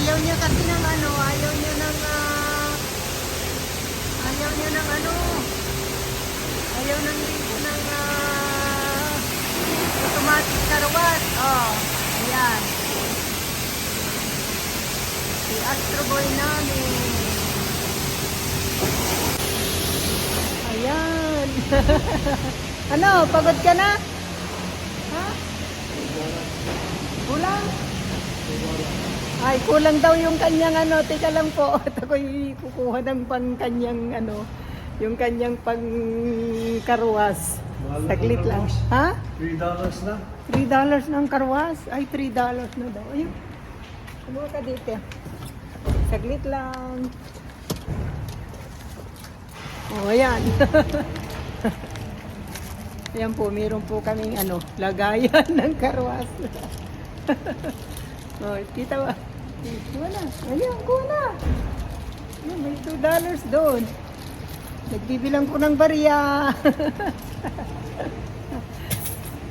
Ayaw niya kasi ng ano, ayaw niya ng ayaw niya ng ano, ayaw ng automatic karawas. Oh, ayan. Si Astro Boy namin. Ayan. Ano, pagod ka na? Ha? Kulang? Ay, kulang daw yung kanyang ano. Teka lang po. At ako'y kukuha ng pang kanyang ano. Yung kanyang pang karwas. Saglit lang. Ha? $3 na. $3 ng karwas? Ay, $3 na daw. Ayun. Kumuha ka dito. Saglit lang. Oh, ayan. Ayan po, meron po kaming ano, lagayan ng karwas. Oh, kita ba? Kuha na. Ayan, kuha na. Ayan, may $2 doon. Nagbibilang ko ng barya.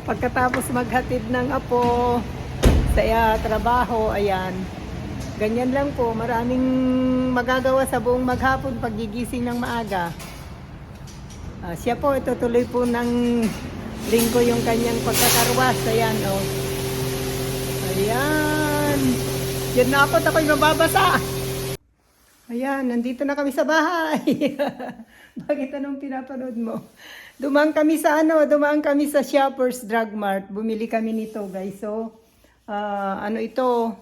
Pagkatapos maghatid ng apo sa trabaho, ayan. Ganyan lang po, maraming magagawa sa buong maghapon paggigising ng maaga. Siya po, itutuloy po ng linggo yung kanyang pagkakarwas. Ayan, oh. Ayan. Yan na ako'y mababasa. Ayan, nandito na kami sa bahay. Bakit anong pinapanood mo? Dumaan kami sa Shoppers Drug Mart. Bumili kami nito, guys. So, ano ito?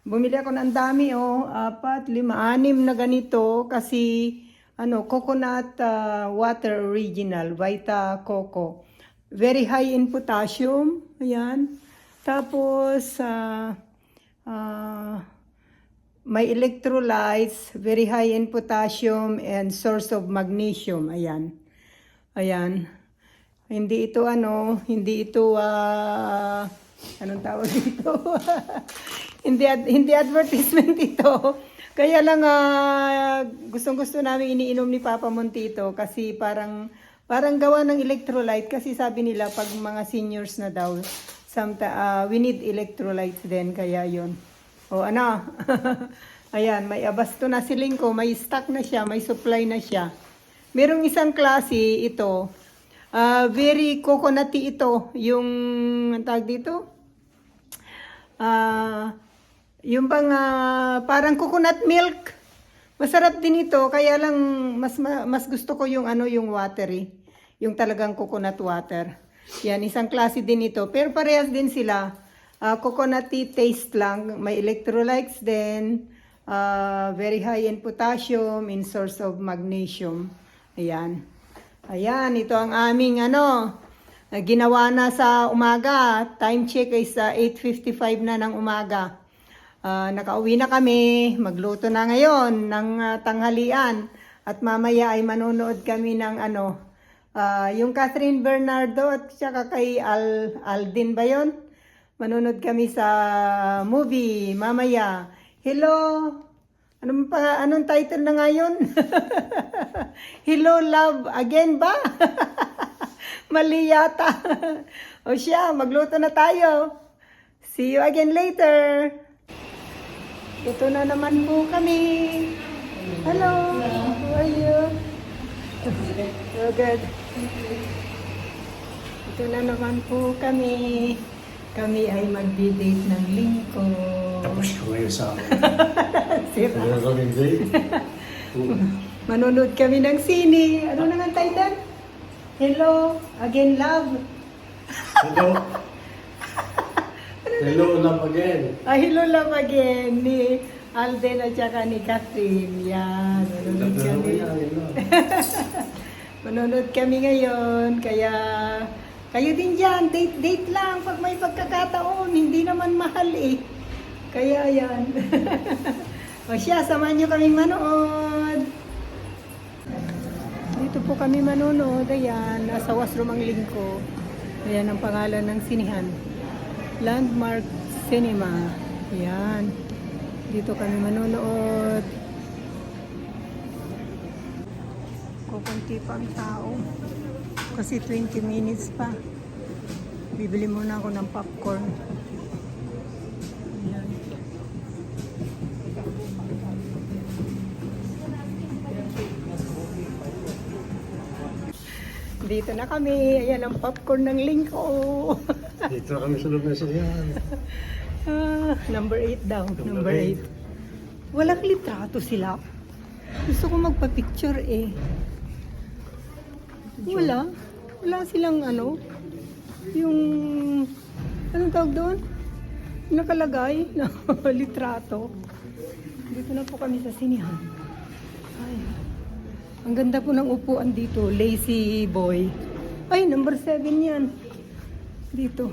Bumili ako ng dami, 4, 5, 6 na ganito kasi ano, coconut water original, Vita Coco. Very high in potassium, ayan. Tapos may electrolytes, very high in potassium and source of magnesium, ayan. Ayan. Hindi ito anong tawag dito? hindi advertisement ito. Kaya lang gustong-gusto namin iniinom ni Papa Montito kasi parang gawa ng electrolyte kasi sabi nila pag mga seniors na daw, we need electrolytes din kaya yon. O ano? Ayan, may abasto na si Lingko, may stock na siya, may supply na siya. Merong isang klase ito. Very coconutty ito, yung tag dito. Yung bang parang coconut milk. Masarap din ito, kaya lang mas gusto ko yung yung watery, yung talagang coconut water. Yan, isang klase din ito, pero parehas din sila. Coconutty taste lang, may electrolytes din, very high in potassium, in source of magnesium. Ayan. Ayan, ito ang aming ginawa na sa umaga. Time check ay sa 8:55 na ng umaga. Nakauwi na kami, magluto na ngayon ng tanghalian at mamaya ay manonood kami ng yung Catherine Bernardo at saka kay Aldin ba yun? Manonood kami sa movie mamaya. Hello! Anong title na ngayon? Hello Love Again ba? Mali yata. O siya, magluto na tayo. See you again later. Ito na naman po kami. Hello. How are you? So good. Ito na naman po kami. Kami ay magdi-date ng lingko. Tapos ko ngayon sa akin. Sira. Meron kaming date. Manonood kami ng sine. Ano na nga title? Hello, again love. Hello. Hello, love again. Hello love again ni Alden at saka ni Catherine. Yan, manonood kami. Manonood kami ngayon. Kaya kayo din dyan, date lang pag may pagkakataon. Hindi naman mahal eh. Kaya yan. O siya, samahan nyo kaming manood. Dito po kami manonood. Ayan, nasa washroom ang lingko. Ayan ang pangalan ng sinihan. Landmark Cinema. Ayan. Dito kami manonood. Kukunti pa ang tao. Kasi 20 minutes pa. Bibili muna ako ng popcorn. Ayan. Dito na kami. Ayan ang popcorn ng lingko. Dito kami sa loob ng sinihan. Number 8 daw. Number Number 8. Walang litrato sila. Gusto ko magpa-picture eh. Wala. Wala silang ano. Yung... Anong tawag doon? Nakalagay na litrato. Dito na po kami sa sinihan. Ay. Ang ganda po ng upuan dito. Lazy boy. Ay, number 7 yan. Dito.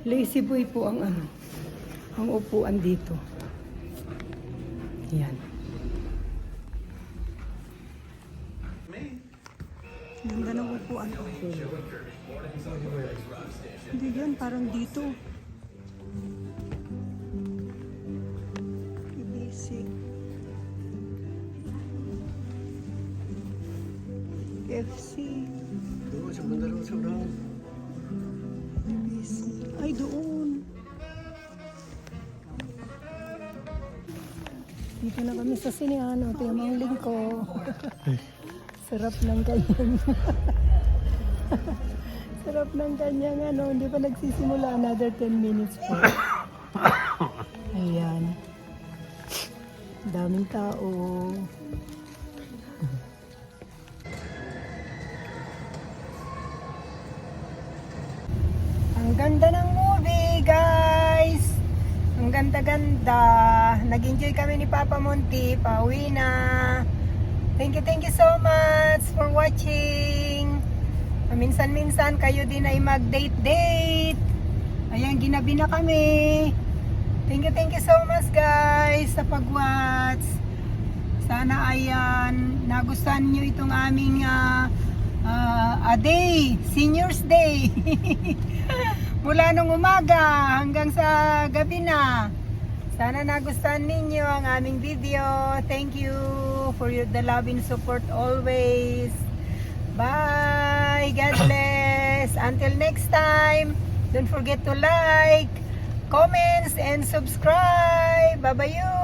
Lazy boy po ang ano. Ang upuan dito. Yan. Ganda ng upuan. Hindi yan, parang dito. BBC. FC. Doon sa banda rin sa unahan. BBC. Ay, doon. Dito na kami sa sinihan. Ito yung mga lingko. Sarap ng kanyang. Sarap ng kanyang ano. Hindi pa nagsisimula. Another 10 minutes pa. Ayan. Daming tao. Ang ganda ng movie, guys. Ang ganda-ganda. Nag-enjoy kami ni Papa Monty. Pauwi na. Thank you so much for watching. Minsan-minsan kayo din ay mag-date-date. Ayan, ginabi na kami. Thank you so much, guys, sa pag-watch. Sana ayan, nagustuhan nyo itong aming a day, Seniors Day. Mula nung umaga hanggang sa gabi na. Sana nagustuhan ninyo ang aming video. Thank you for the love and support always. Bye. God bless. Until next time, don't forget to like, comments, and subscribe. Bye-bye.